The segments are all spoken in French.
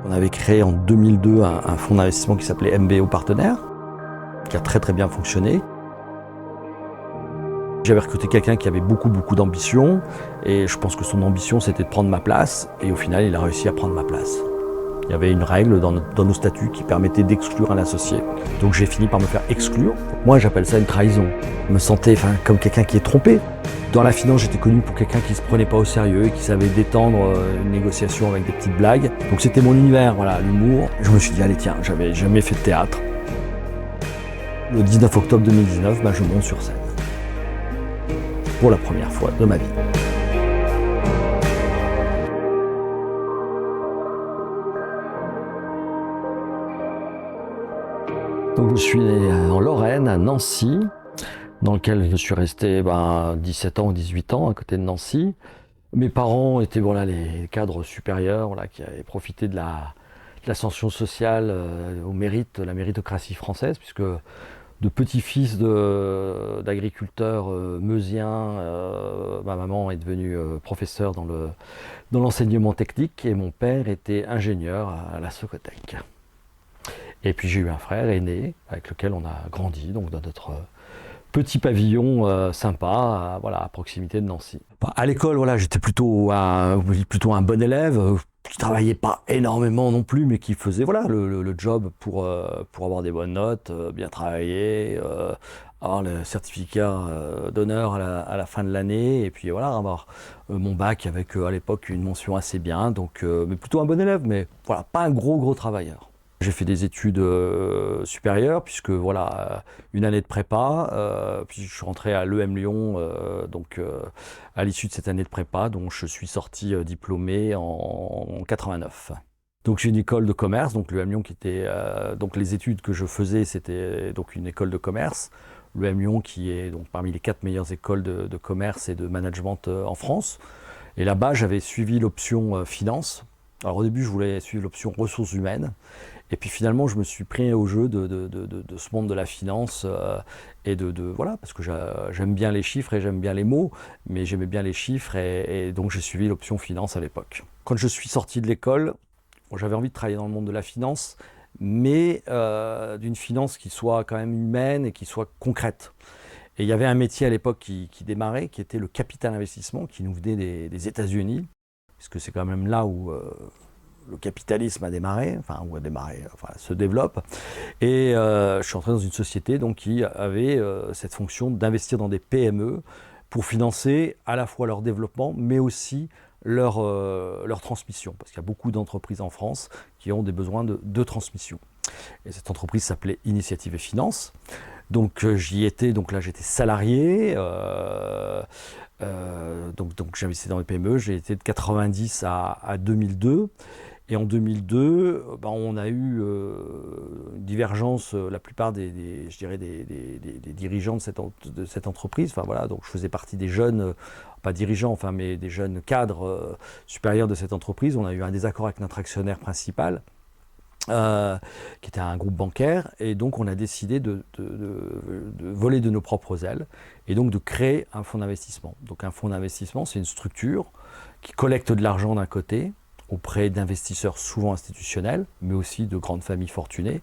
On avait créé en 2002 un fonds d'investissement qui s'appelait MBO Partenaires, qui a très bien fonctionné. J'avais recruté quelqu'un qui avait beaucoup d'ambition et je pense que son ambition c'était de prendre ma place et au final il a réussi à prendre ma place. Il y avait une règle dans nos statuts qui permettait d'exclure un associé. Donc j'ai fini par me faire exclure. Moi j'appelle ça une trahison. Je me sentais comme quelqu'un qui est trompé. Dans la finance, j'étais connu pour quelqu'un qui ne se prenait pas au sérieux et qui savait détendre une négociation avec des petites blagues. Donc c'était mon univers, voilà, l'humour. Je me suis dit, allez tiens, j'avais jamais fait de théâtre. Le 19 octobre 2019, je monte sur scène. Pour la première fois de ma vie. Donc je suis né en Lorraine, à Nancy, dans lequel je suis resté 17 ans ou 18 ans, à côté de Nancy. Mes parents étaient les cadres supérieurs qui avaient profité de l'ascension sociale au mérite, la méritocratie française, puisque de petit-fils d'agriculteurs meusiens, ma maman est devenue professeure dans l'enseignement technique et mon père était ingénieur à la Socotec. Et puis j'ai eu un frère aîné avec lequel on a grandi, donc dans notre petit pavillon sympa, à proximité de Nancy. À l'école, j'étais plutôt un bon élève, qui travaillait pas énormément non plus, mais qui faisait le job pour avoir des bonnes notes, bien travailler, avoir le certificat d'honneur à la fin de l'année, et puis avoir mon bac avec à l'époque une mention assez bien, donc mais plutôt un bon élève, mais pas un gros travailleur. J'ai fait des études supérieures, puisque une année de prépa, puis je suis rentré à l'EM Lyon, à l'issue de cette année de prépa, dont je suis sorti diplômé en 89. Donc j'ai une école de commerce, donc l'EM Lyon qui était, donc les études que je faisais, c'était donc une école de commerce. L'EM Lyon qui est donc parmi les 4 meilleures écoles de commerce et de management en France. Et là-bas, j'avais suivi l'option finance. Alors au début, je voulais suivre l'option ressources humaines. Et puis finalement, je me suis pris au jeu de ce monde de la finance parce que j'aime bien les chiffres et j'aime bien les mots, mais j'aimais bien les chiffres et donc j'ai suivi l'option finance à l'époque. Quand je suis sorti de l'école, j'avais envie de travailler dans le monde de la finance, mais d'une finance qui soit quand même humaine et qui soit concrète. Et il y avait un métier à l'époque qui démarrait, qui était le capital investissement, qui nous venait des États-Unis, puisque c'est quand même là où le capitalisme a démarré, se développe. Et je suis entré dans une société qui avait cette fonction d'investir dans des PME pour financer à la fois leur développement, mais aussi leur transmission. Parce qu'il y a beaucoup d'entreprises en France qui ont des besoins de transmission. Et cette entreprise s'appelait Initiative et Finance. Donc j'y étais, là j'étais salarié. Donc j'investissais dans les PME, j'ai été de 90 à 2002. Et en 2002, on a eu une divergence, la plupart des dirigeants de cette entreprise. Donc je faisais partie des jeunes, pas dirigeants, mais des jeunes cadres supérieurs de cette entreprise. On a eu un désaccord avec notre actionnaire principal, qui était un groupe bancaire, et donc on a décidé de voler de nos propres ailes, et donc de créer un fonds d'investissement. Donc un fonds d'investissement, c'est une structure qui collecte de l'argent d'un côté, auprès d'investisseurs souvent institutionnels, mais aussi de grandes familles fortunées,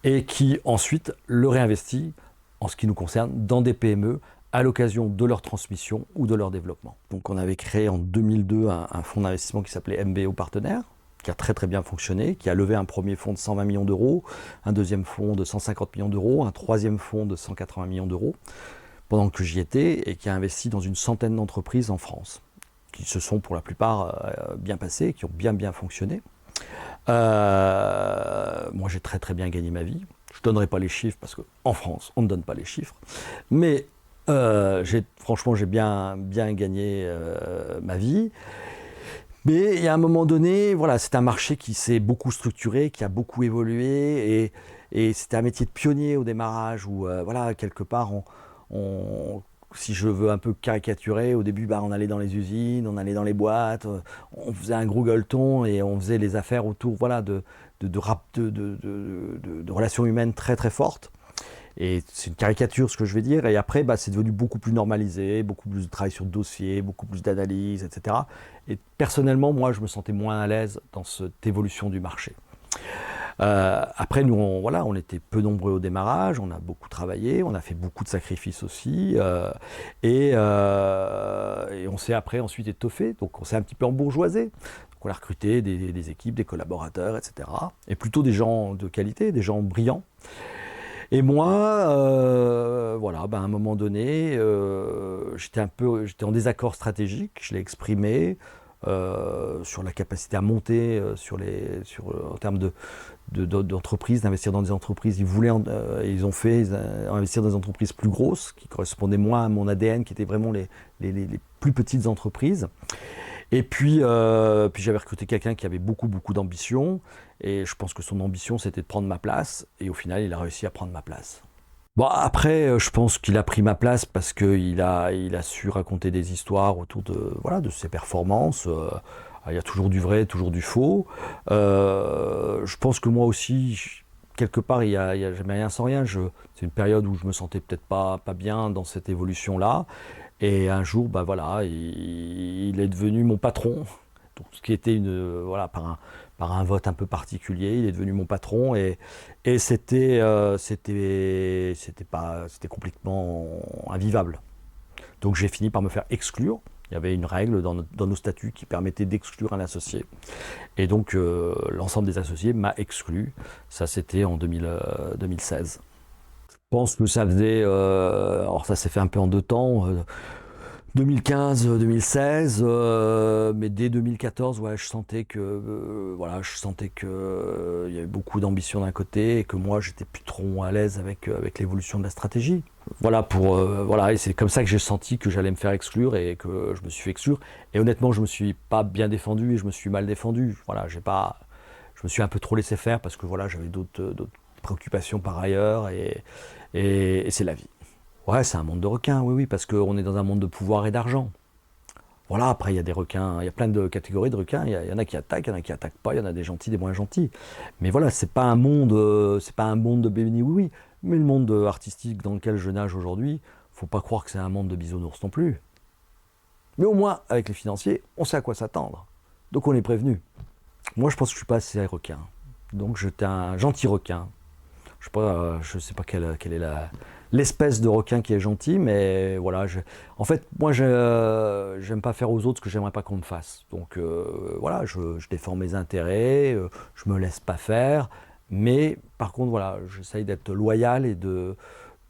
et qui ensuite le réinvestit, en ce qui nous concerne, dans des PME, à l'occasion de leur transmission ou de leur développement. Donc on avait créé en 2002 un fonds d'investissement qui s'appelait MBO Partenaires, qui a très bien fonctionné, qui a levé un premier fonds de 120 millions d'euros, un deuxième fonds de 150 millions d'euros, un troisième fonds de 180 millions d'euros, pendant que j'y étais, et qui a investi dans une centaine d'entreprises en France, qui se sont pour la plupart bien passées, qui ont bien fonctionné. Moi j'ai très bien gagné ma vie. Je ne donnerai pas les chiffres parce qu'en France on ne donne pas les chiffres. Mais franchement j'ai bien gagné ma vie. Mais il y a un moment donné, c'est un marché qui s'est beaucoup structuré, qui a beaucoup évolué, et c'était un métier de pionnier au démarrage où quelque part si je veux un peu caricaturer, au début, on allait dans les usines, on allait dans les boîtes, on faisait un gros gueuleton et on faisait les affaires autour de relations humaines très fortes. Et c'est une caricature ce que je vais dire. Et après, c'est devenu beaucoup plus normalisé, beaucoup plus de travail sur le dossier, beaucoup plus d'analyse, etc. Et personnellement, moi, je me sentais moins à l'aise dans cette évolution du marché. Après, nous, on était peu nombreux au démarrage, on a beaucoup travaillé, on a fait beaucoup de sacrifices aussi, et on s'est ensuite étoffé, donc on s'est un petit peu embourgeoisé. Donc on a recruté des équipes, des collaborateurs, etc. Et plutôt des gens de qualité, des gens brillants. Et moi, à un moment donné, j'étais en désaccord stratégique, je l'ai exprimé. Sur la capacité à monter en termes d'entreprises, d'investir dans des entreprises. Ils ont fait investir dans des entreprises plus grosses, qui correspondaient moins à mon ADN, qui étaient vraiment les plus petites entreprises. Et puis j'avais recruté quelqu'un qui avait beaucoup d'ambition, et je pense que son ambition, c'était de prendre ma place, et au final, il a réussi à prendre ma place. Bon, après, je pense qu'il a pris ma place parce qu'il a su raconter des histoires autour de ses performances. Il y a toujours du vrai, toujours du faux. Je pense que moi aussi, quelque part, il y a jamais rien sans rien. C'est une période où je me sentais peut-être pas bien dans cette évolution-là. Et un jour, il est devenu mon patron. Donc, ce qui était par un vote un peu particulier, il est devenu mon patron, et c'était complètement invivable. Donc j'ai fini par me faire exclure. Il y avait une règle dans nos statuts qui permettait d'exclure un associé. Et donc l'ensemble des associés m'a exclu. Ça, c'était en 2016. Je pense que ça faisait... alors ça s'est fait un peu en deux temps. 2015-2016, mais dès 2014, je sentais que il y avait beaucoup d'ambition d'un côté, et que moi j'étais plus trop à l'aise avec l'évolution de la stratégie. Et c'est comme ça que j'ai senti que j'allais me faire exclure, et que je me suis fait exclure. Et honnêtement, je me suis pas bien défendu, et je me suis mal défendu. Je me suis un peu trop laissé faire, parce que j'avais d'autres préoccupations par ailleurs, et c'est la vie. Ouais, c'est un monde de requins, oui, parce qu'on est dans un monde de pouvoir et d'argent. Voilà, après, il y a des requins, il y a plein de catégories de requins. Il y en a qui attaquent, il y en a qui attaquent pas, il y en a des gentils, des moins gentils. Mais voilà, c'est pas un monde de béni, oui. Mais le monde artistique dans lequel je nage aujourd'hui, faut pas croire que c'est un monde de bisounours non plus. Mais au moins, avec les financiers, on sait à quoi s'attendre. Donc on est prévenu. Moi, je pense que je suis pas assez requin. Donc j'étais un gentil requin. Je sais pas quelle est l'espèce de requin qui est gentil, mais voilà. En fait, moi, j'aime pas faire aux autres ce que j'aimerais pas qu'on me fasse. Donc je défends mes intérêts, je me laisse pas faire, mais par contre, j'essaye d'être loyal et de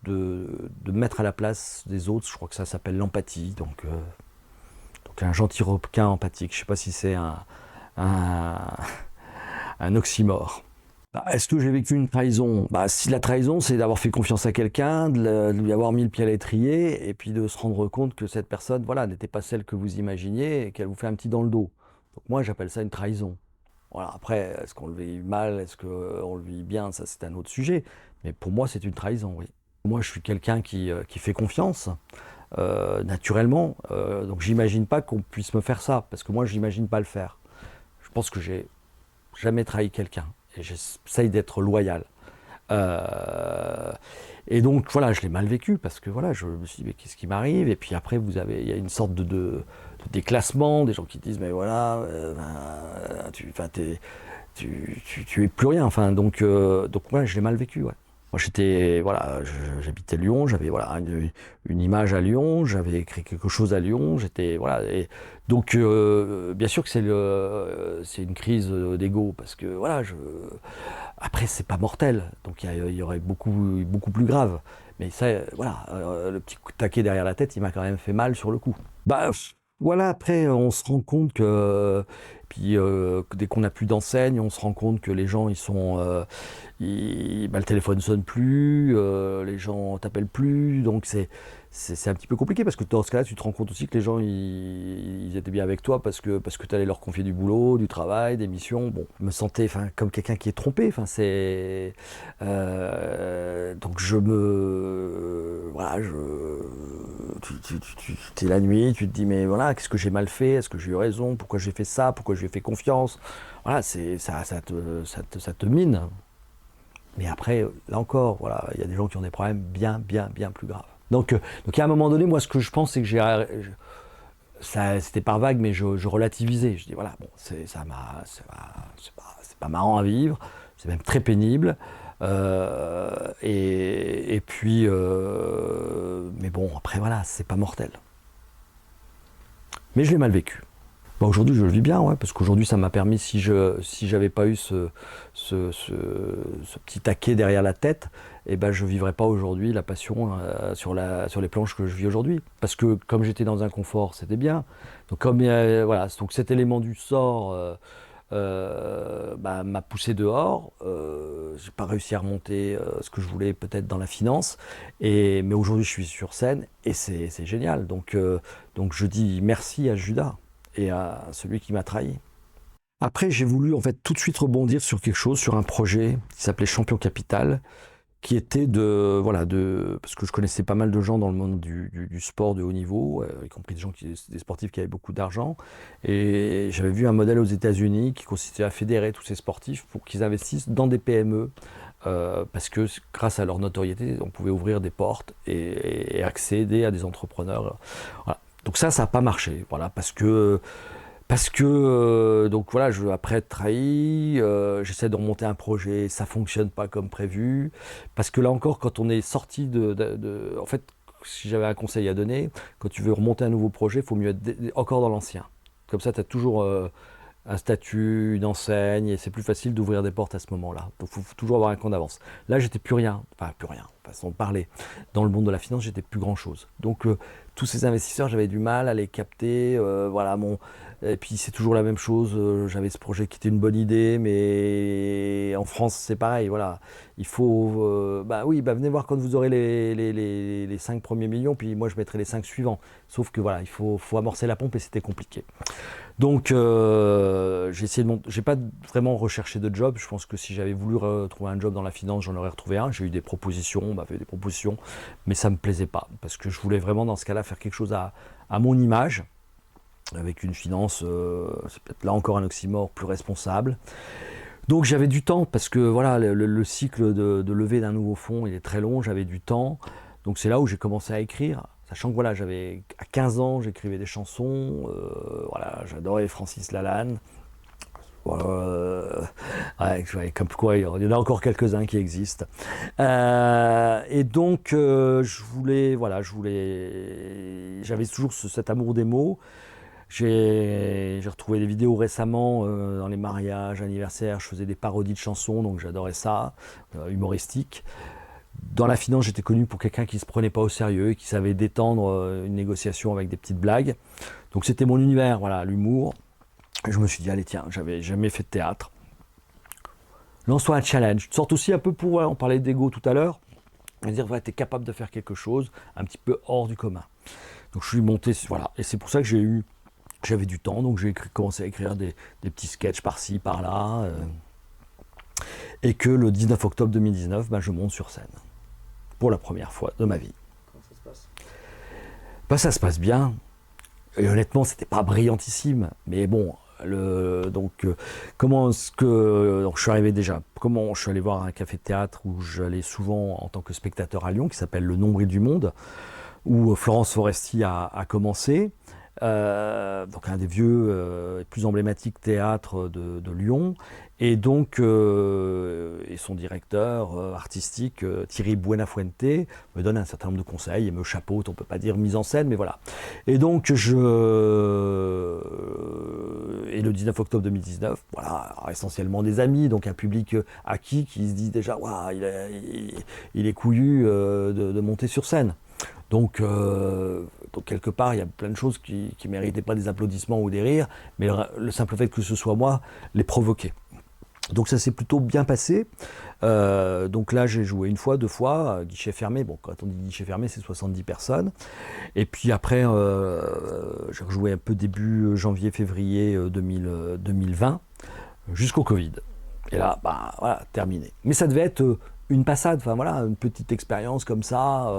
me mettre à la place des autres. Je crois que ça s'appelle l'empathie. Donc un gentil requin empathique. Je sais pas si c'est un oxymore. Est-ce que j'ai vécu une trahison ? Si la trahison, c'est d'avoir fait confiance à quelqu'un, de lui avoir mis le pied à l'étrier, et puis de se rendre compte que cette personne, n'était pas celle que vous imaginiez, et qu'elle vous fait un petit dans le dos. Donc moi, j'appelle ça une trahison. Voilà. Après, est-ce qu'on le vit mal, est-ce qu'on le vit bien, ça c'est un autre sujet. Mais pour moi, c'est une trahison, oui. Moi, je suis quelqu'un qui fait confiance, naturellement. Donc j'imagine pas qu'on puisse me faire ça, parce que moi, j'imagine pas le faire. Je pense que j'ai jamais trahi quelqu'un. Et j'essaye d'être loyal. Et donc, je l'ai mal vécu, parce que je me suis dit, mais qu'est-ce qui m'arrive ? Et puis après, il y a une sorte de déclassement, des gens qui disent, mais tu es plus rien. Donc je l'ai mal vécu, ouais. Moi, j'habitais Lyon, j'avais une image à Lyon, j'avais écrit quelque chose à Lyon, et donc bien sûr que c'est une crise d'ego, parce que après c'est pas mortel, donc il y aurait beaucoup plus grave, mais ça le petit coup de taquet derrière la tête, il m'a quand même fait mal sur le coup. Après on se rend compte que dès qu'on n'a plus d'enseigne, on se rend compte que les gens le téléphone sonne plus, les gens t'appellent plus, donc c'est un petit peu compliqué, parce que dans ce cas-là, tu te rends compte aussi que les gens ils étaient bien avec toi parce que tu allais leur confier du boulot, du travail, des missions. Bon, je me sentais comme quelqu'un qui est trompé. Donc tu es la nuit, tu te dis mais qu'est-ce que j'ai mal fait, est-ce que j'ai eu raison, pourquoi j'ai fait ça, pourquoi j'ai fait confiance. Ça te mine. Mais après, là encore, voilà, il y a des gens qui ont des problèmes bien plus graves. Donc il y a un moment donné, moi, ce que je pense, c'est que c'était par vague, mais je relativisais. Je dis voilà, bon, c'est pas marrant à vivre, c'est même très pénible. Et puis, mais bon, après voilà, c'est pas mortel. Mais je l'ai mal vécu. Bah, aujourd'hui, je le vis bien, ouais, parce qu'aujourd'hui, ça m'a permis, si j'avais pas eu ce petit taquet derrière la tête, eh ben, je vivrais pas aujourd'hui la passion sur les planches que je vis aujourd'hui. Parce que comme j'étais dans un confort, c'était bien. Donc comme voilà, donc cet élément du sort bah, m'a poussé dehors. J'ai pas réussi à remonter ce que je voulais peut-être dans la finance. Mais aujourd'hui, je suis sur scène et c'est génial. Donc je dis merci à Judas et à celui qui m'a trahi. Après, j'ai voulu en fait tout de suite rebondir sur quelque chose, sur un projet qui s'appelait Champion Capital, qui était parce que je connaissais pas mal de gens dans le monde du sport de haut niveau, y compris des sportifs qui avaient beaucoup d'argent, et j'avais vu un modèle aux États-Unis qui consistait à fédérer tous ces sportifs pour qu'ils investissent dans des PME, parce que grâce à leur notoriété, on pouvait ouvrir des portes et accéder à des entrepreneurs. Voilà. Donc ça n'a pas marché, voilà, donc voilà, après être trahi, j'essaie de remonter un projet, ça fonctionne pas comme prévu. Parce que là encore, quand on est sorti en fait, si j'avais un conseil à donner, quand tu veux remonter un nouveau projet, il faut mieux être encore dans l'ancien. Comme ça, tu as toujours un statut, une enseigne, et c'est plus facile d'ouvrir des portes à ce moment-là. Donc il faut toujours avoir un compte d'avance. Là, j'étais plus rien, façon de parler. Dans le monde de la finance, j'étais plus grand-chose. Donc tous ces investisseurs, j'avais du mal à les capter. Voilà, et puis c'est toujours la même chose. J'avais ce projet qui était une bonne idée, mais en France, c'est pareil. Voilà, il faut, venez voir quand vous aurez les 5 premiers millions, puis moi je mettrai les 5 suivants. Sauf que voilà, il faut amorcer la pompe et c'était compliqué. Donc j'ai pas vraiment recherché de job. Je pense que si j'avais voulu retrouver un job dans la finance, j'en aurais retrouvé un. J'ai eu des propositions, on m'a fait des propositions, mais ça me plaisait pas parce que je voulais vraiment dans ce cas-là faire quelque chose à mon image, avec une finance, c'est peut-être là encore un oxymore, plus responsable. Donc j'avais du temps parce que voilà, le cycle de levée d'un nouveau fonds, il est très long. J'avais du temps, donc c'est là où j'ai commencé à écrire. Sachant que voilà, à 15 ans, j'écrivais des chansons, voilà, j'adorais Francis Lalanne. Comme quoi, il y en a encore quelques-uns qui existent. Et donc, j'avais toujours cet amour des mots. J'ai retrouvé des vidéos récemment dans les mariages, anniversaires, je faisais des parodies de chansons, donc j'adorais ça, humoristiques. Dans la finance, j'étais connu pour quelqu'un qui se prenait pas au sérieux et qui savait détendre une négociation avec des petites blagues. Donc c'était mon univers, voilà, l'humour. Et je me suis dit, allez tiens, j'avais jamais fait de théâtre. Lance-toi un challenge. Tu sortes aussi un peu on parlait d'ego tout à l'heure, à dire, tu es capable de faire quelque chose un petit peu hors du commun. Donc je suis monté, voilà, et c'est pour ça que j'avais du temps, donc j'ai commencé à écrire des petits sketchs par-ci, par-là. Et que le 19 octobre 2019, je monte sur scène. Pour la première fois de ma vie. Comment ça se passe ? Ça se passe bien. Et honnêtement, c'était pas brillantissime. Mais bon, donc je suis arrivé déjà. Je suis allé voir un café-théâtre où j'allais souvent en tant que spectateur à Lyon, qui s'appelle Le Nombril du Monde, où Florence Foresti a commencé. Donc un des vieux et plus emblématiques théâtres de Lyon, et donc et son directeur artistique Thierry Buenafuente me donne un certain nombre de conseils et me chapeaute, on peut pas dire mise en scène, mais voilà. Et donc et le 19 octobre 2019, voilà, essentiellement des amis, donc un public acquis qui se dit déjà waouh, il est couillu de monter sur scène. Donc quelque part, il y a plein de choses qui ne méritaient pas des applaudissements ou des rires, mais le simple fait que ce soit moi les provoquait. Donc ça s'est plutôt bien passé. Donc là, j'ai joué une fois, deux fois, guichet fermé. Bon, quand on dit guichet fermé, c'est 70 personnes. Et puis après, j'ai rejoué un peu début janvier-février 2020, jusqu'au Covid. Et là, voilà, terminé. Mais ça devait être une passade, enfin voilà, une petite expérience comme ça,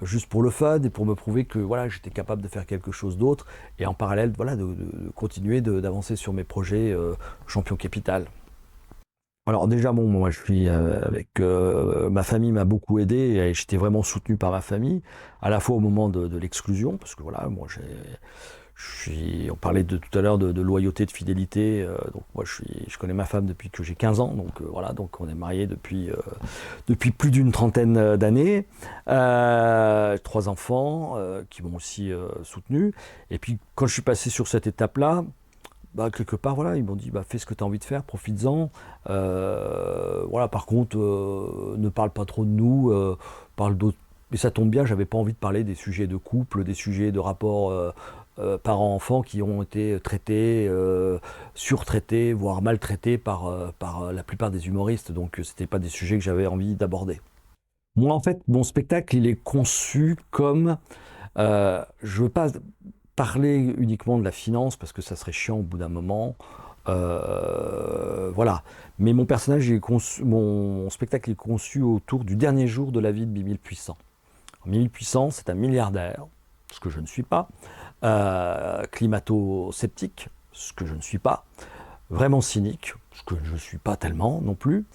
juste pour le fun et pour me prouver que voilà, j'étais capable de faire quelque chose d'autre et en parallèle, voilà, de continuer d'avancer sur mes projets Champion Capital. Alors déjà, bon, moi je suis avec ma famille m'a beaucoup aidé et j'étais vraiment soutenu par ma famille, à la fois au moment de l'exclusion, parce que voilà, moi on parlait de tout à l'heure de loyauté, de fidélité, donc moi je connais ma femme depuis que j'ai 15 ans, donc voilà, donc on est mariés depuis plus d'une trentaine d'années, trois enfants qui m'ont aussi soutenu, et puis quand je suis passé sur cette étape-là, bah, quelque part, voilà, ils m'ont dit, bah, fais ce que tu as envie de faire, profites-en. Voilà, par contre, ne parle pas trop de nous, parle d'autres. Mais ça tombe bien, j'avais pas envie de parler des sujets de couple, des sujets de rapports parents-enfants qui ont été traités, surtraités, voire maltraités par la plupart des humoristes. Donc, c'était pas des sujets que j'avais envie d'aborder. Moi, en fait, mon spectacle, il est conçu comme je veux pas parler uniquement de la finance parce que ça serait chiant au bout d'un moment. Voilà. Mais mon personnage, mon spectacle est conçu autour du dernier jour de la vie de Mimi le Puissant. Mimi le Puissant, c'est un milliardaire, ce que je ne suis pas, climato-sceptique, ce que je ne suis pas, vraiment cynique, ce que je ne suis pas tellement non plus,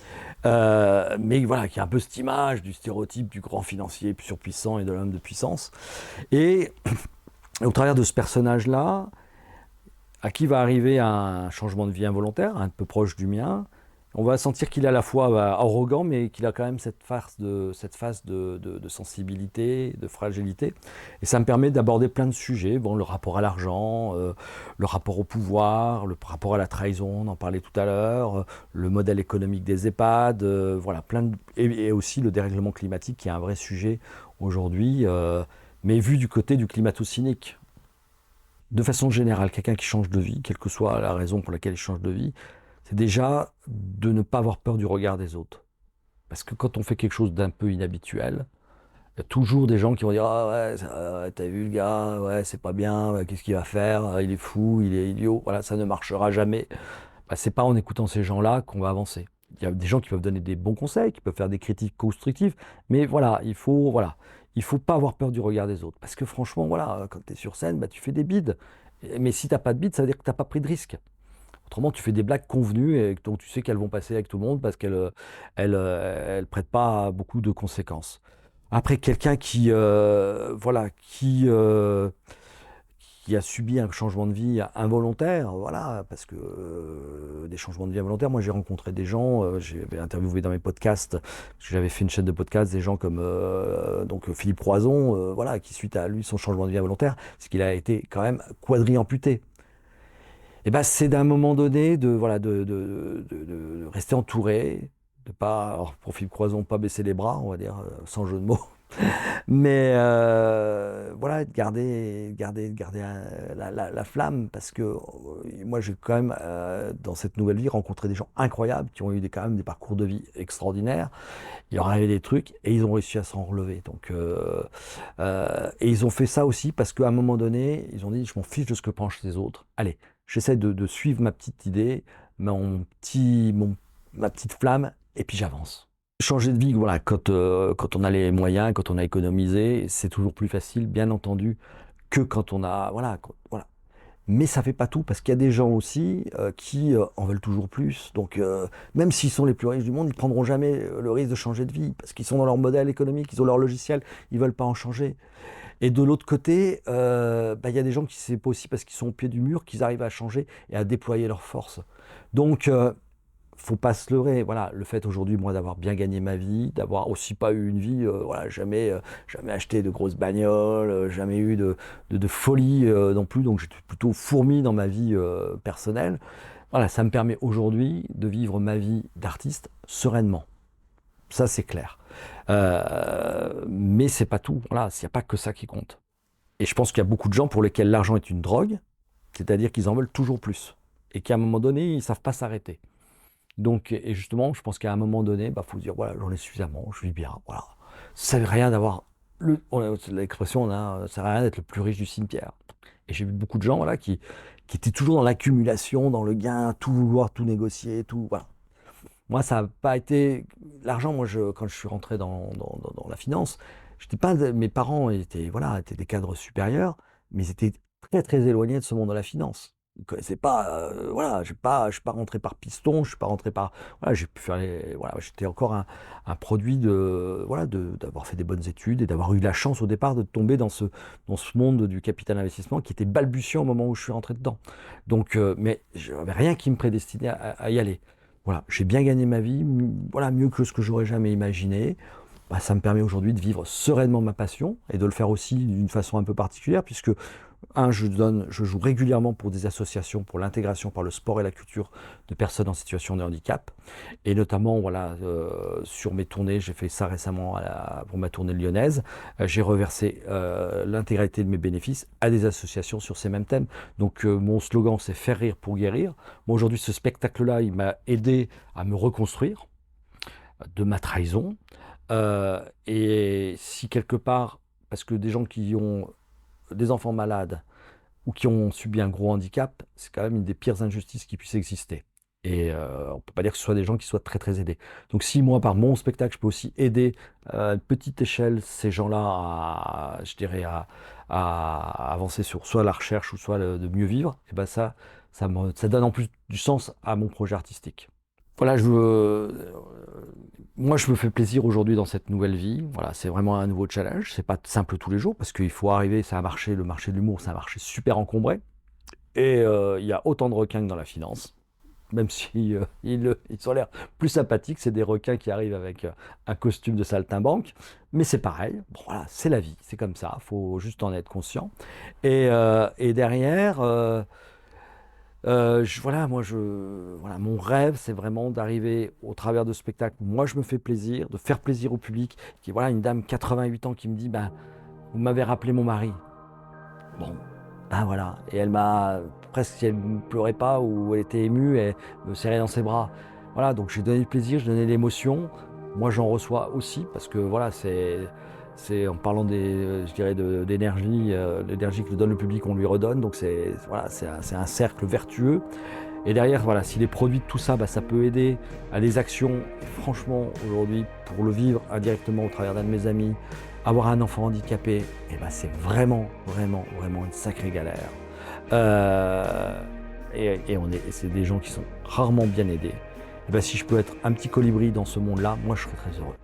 mais voilà, qui a un peu cette image du stéréotype du grand financier surpuissant et de l'homme de puissance. Et au travers de ce personnage-là, à qui va arriver un changement de vie involontaire, un peu proche du mien, on va sentir qu'il est à la fois arrogant, mais qu'il a quand même cette phase de sensibilité, de fragilité. Et ça me permet d'aborder plein de sujets. Bon, le rapport à l'argent, le rapport au pouvoir, le rapport à la trahison, on en parlait tout à l'heure, le modèle économique des EHPAD, voilà, et aussi le dérèglement climatique qui est un vrai sujet aujourd'hui, mais vu du côté du climato-cynique. De façon générale, quelqu'un qui change de vie, quelle que soit la raison pour laquelle il change de vie, c'est déjà de ne pas avoir peur du regard des autres. Parce que quand on fait quelque chose d'un peu inhabituel, il y a toujours des gens qui vont dire ah ouais, t'as vu le gars, ouais, c'est pas bien, ouais, qu'est-ce qu'il va faire, il est fou, il est idiot, voilà, ça ne marchera jamais. Bah, c'est pas en écoutant ces gens-là qu'on va avancer. Il y a des gens qui peuvent donner des bons conseils, qui peuvent faire des critiques constructives, mais il faut pas avoir peur du regard des autres. Parce que franchement, voilà, quand tu es sur scène, bah, tu fais des bides. Mais si t'as pas de bides, ça veut dire que t'as pas pris de risque. Autrement, tu fais des blagues convenues et dont tu sais qu'elles vont passer avec tout le monde parce qu'elles prêtent pas à beaucoup de conséquences. Après, quelqu'un qui a subi un changement de vie involontaire, voilà, parce que des changements de vie involontaires, moi j'ai rencontré des gens, j'avais interviewé dans mes podcasts, parce que j'avais fait une chaîne de podcasts, des gens comme donc Philippe Roison, voilà, qui suite à lui son changement de vie involontaire, c'est qu'il a été quand même quadri-amputé. Et ben c'est d'un moment donné de voilà de rester entouré, de pas, alors pour Philippe Croison, pas baisser les bras, on va dire, sans jeu de mots, mais voilà, de garder la flamme, parce que moi j'ai quand même dans cette nouvelle vie rencontré des gens incroyables qui ont eu quand même des parcours de vie extraordinaires. Il leur arrivait des trucs et ils ont réussi à s'en relever. Donc, et ils ont fait ça aussi parce qu'à un moment donné, ils ont dit je m'en fiche de ce que pensent les autres. Allez, j'essaie de suivre ma petite idée, ma petite flamme, et puis j'avance. Changer de vie, voilà, quand on a les moyens, quand on a économisé, c'est toujours plus facile, bien entendu, que quand on a, voilà, voilà. Mais ça fait pas tout parce qu'il y a des gens aussi qui en veulent toujours plus. Donc même s'ils sont les plus riches du monde, ils prendront jamais le risque de changer de vie parce qu'ils sont dans leur modèle économique, ils ont leur logiciel, ils veulent pas en changer. Et de l'autre côté, bah, il y a des gens qui c'est pas aussi parce qu'ils sont au pied du mur qu'ils arrivent à changer et à déployer leur force. Donc faut pas se leurrer. Voilà, le fait aujourd'hui, moi, d'avoir bien gagné ma vie, d'avoir aussi pas eu une vie, voilà, jamais acheté de grosses bagnoles, jamais eu de folie non plus. Donc j'étais plutôt fourmi dans ma vie personnelle. Voilà, ça me permet aujourd'hui de vivre ma vie d'artiste sereinement. Ça, c'est clair. Mais c'est pas tout. Voilà, il n'y a pas que ça qui compte. Et je pense qu'il y a beaucoup de gens pour lesquels l'argent est une drogue, c'est-à-dire qu'ils en veulent toujours plus. Et qu'à un moment donné, ils ne savent pas s'arrêter. Donc, et justement, je pense qu'à un moment donné, bah, faut se dire, voilà, j'en ai suffisamment, je vis bien, voilà. Ça ne sert à rien d'avoir, l'expression, ça ne sert à rien d'être le plus riche du cimetière. Et j'ai vu beaucoup de gens, voilà, qui étaient toujours dans l'accumulation, dans le gain, tout vouloir, tout négocier, tout, voilà. Moi, ça n'a pas été, l'argent, moi, quand je suis rentré dans la finance, j'étais pas, mes parents étaient, voilà, étaient des cadres supérieurs, mais ils étaient très, très éloignés de ce monde de la finance. Ils connaissaient pas, voilà, je suis pas rentré par piston, je suis pas rentré par, voilà, j'ai pu faire voilà, j'étais encore un produit de, voilà, d'avoir fait des bonnes études et d'avoir eu la chance au départ de tomber dans ce monde du capital investissement qui était balbutiant au moment où je suis rentré dedans. Donc, mais j'avais rien qui me prédestinait à y aller. Voilà, j'ai bien gagné ma vie, voilà, mieux que ce que j'aurais jamais imaginé. Bah, ça me permet aujourd'hui de vivre sereinement ma passion et de le faire aussi d'une façon un peu particulière, puisque je joue régulièrement pour des associations pour l'intégration par le sport et la culture de personnes en situation de handicap. Et notamment, voilà, sur mes tournées, j'ai fait ça récemment pour ma tournée lyonnaise. J'ai reversé l'intégralité de mes bénéfices à des associations sur ces mêmes thèmes. Donc mon slogan, c'est faire rire pour guérir. Moi aujourd'hui, ce spectacle-là, il m'a aidé à me reconstruire de ma trahison. Et si quelque part, parce que des gens qui ont des enfants malades ou qui ont subi un gros handicap, c'est quand même une des pires injustices qui puisse exister. Et on ne peut pas dire que ce soit des gens qui soient très très aidés. Donc si moi, par mon spectacle, je peux aussi aider à une petite échelle ces gens-là je dirais, à avancer sur soit la recherche ou soit de mieux vivre, et ben ça donne en plus du sens à mon projet artistique. Voilà, moi, je me fais plaisir aujourd'hui dans cette nouvelle vie. Voilà, c'est vraiment un nouveau challenge. C'est pas simple tous les jours parce qu'il faut arriver. C'est un marché, le marché de l'humour, c'est un marché super encombré. Et il y a autant de requins que dans la finance. Même si ils ont l'air plus sympathiques, c'est des requins qui arrivent avec un costume de saltimbanque. Mais c'est pareil. Bon, voilà, c'est la vie, c'est comme ça. Faut juste en être conscient. Et derrière. Voilà, voilà, mon rêve, c'est vraiment d'arriver au travers de ce spectacle. Moi, je me fais plaisir, de faire plaisir au public. Voilà, une dame 88 ans qui me dit, ben, vous m'avez rappelé mon mari. Bon, ben voilà. Et elle m'a presque, si elle ne pleurait pas ou elle était émue, elle me serrait dans ses bras. Voilà, donc j'ai donné du plaisir, j'ai donné l'émotion. Moi, j'en reçois aussi parce que voilà, c'est en parlant je dirais d'énergie, l'énergie que donne le public, on lui redonne. Donc voilà, c'est un cercle vertueux. Et derrière, voilà, si les produits de tout ça, bah, ça peut aider à des actions. Et franchement, aujourd'hui, pour le vivre indirectement au travers d'un de mes amis, avoir un enfant handicapé, et bah, c'est vraiment, vraiment, vraiment une sacrée galère. Et c'est des gens qui sont rarement bien aidés. Et bah, si je peux être un petit colibri dans ce monde-là, moi je serais très heureux.